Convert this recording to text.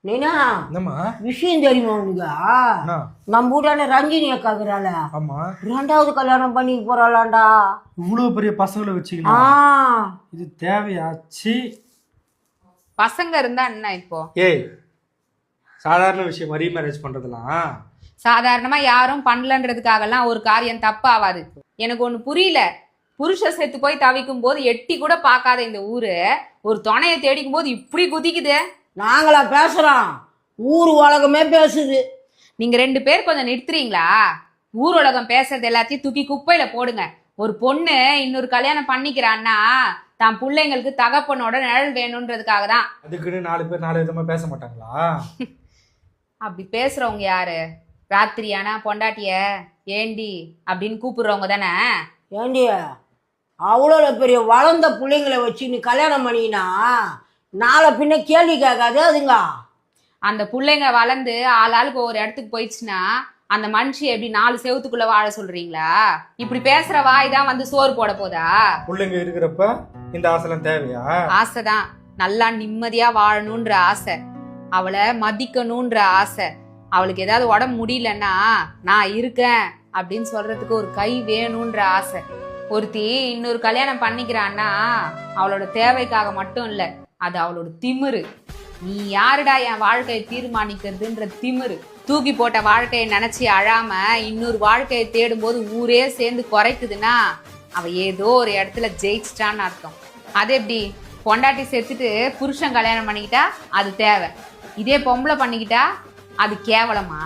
நீனா என்னம்மா விஷயம் தெரியுமா உனக்கு? நம்ம வீட்டான ரஞ்சினி அக்காக்குறாள, ஆமா 2வது கல்யாணம் பண்ணிக்க போறாளாண்டா. இவ்வளவு பெரிய பசங்களை வச்சுக்கலாம் இது தேவையாச்சு? பசங்க இருந்தா என்ன இப்போ? ஏய், சாதாரண விஷயம் ரீமேரேஜ் பண்றதுலாம் சாதாரணமா யாரும் பண்ணலன்றதுக்காகலாம் ஒரு காரியம் தப்பாவாது. எனக்கு ஒண்ணு புரியல, புருஷ செத்து போய் தவிக்கும் போது எட்டி கூட பார்க்காத இந்த ஊரு ஒரு துணையை தேடிக்கும் போது இப்படி குதிக்குது. நாங்களா பேசுறோம், ஊர் உலகமே பேசுது. நீங்க 2 பேர் கொஞ்சம் நிறுத்துறீங்களா? ஊர் உலகம் பேசுறது எல்லாத்தையும் தூக்கி குப்பையில போடுங்க. ஒரு பொண்ணு இன்னொரு கல்யாணம் பண்ணிக்கிறான்னா தான் பிள்ளைங்களுக்கு தகப்பனோட நிழல் வேணும்ன்றதுக்காக தான். அதுக்குன்னு 4 பேர் 4 விதமா பேச மாட்டாங்களா? அப்படி பேசுறவங்க யாரு? ராத்திரியானா பொண்டாட்டிய ஏண்டி அப்படின்னு கூப்பிடுறவங்க தானே. ஏண்டி, அவ்வளோ பெரிய வளர்ந்த பிள்ளைங்களை வச்சு நீ கல்யாணம் பண்ணினா நாளை பின்ன கேள்வி கேட்காது அதுங்க. அந்த பிள்ளைங்க வளர்ந்து ஆளாளுக்கு ஒரு இடத்துக்கு போயிடுச்சுன்னா அந்த மனுஷி எப்படி 4 செவத்துக்குள்ள வாழ சொல்றீங்களா? இப்படி பேசுற வாய் தான் வந்து சோறு போட போதா? பிள்ளைங்க இருக்கிறப்ப இந்த ஆசைலாம் தேவையா? ஆசைதான், நல்லா நிம்மதியா வாழணும்ன்ற ஆசை, அவளை மதிக்கணும்ன்ற ஆசை, அவளுக்கு ஏதாவது உடம்பு முடியலன்னா நான் இருக்கேன் அப்படின்னு சொல்றதுக்கு ஒரு கை வேணும்ன்ற ஆசை. ஒருத்தி இன்னொரு கல்யாணம் பண்ணிக்கிறான்னா அவளோட தேவைக்காக மட்டும் இல்ல, அது அவளோட திமிரு. நீ யாருடா என் வாழ்க்கையை தீர்மானிக்கிறதுன்ற திமிரு. தூக்கி போட்ட வாழ்க்கையை நினைச்சு அழாம இன்னொரு வாழ்க்கையை தேடும் போது ஊரே சேர்ந்து குறைக்குதுன்னா அவ ஏதோ ஒரு இடத்துல ஜெயிச்சிட்டான்னு அர்த்தம். அது எப்படி? பொண்டாட்டி செத்துட்டு புருஷன் கல்யாணம் பண்ணிக்கிட்டா அது தேவை, இதே பொம்பளை பண்ணிக்கிட்டா அது கேவலமா?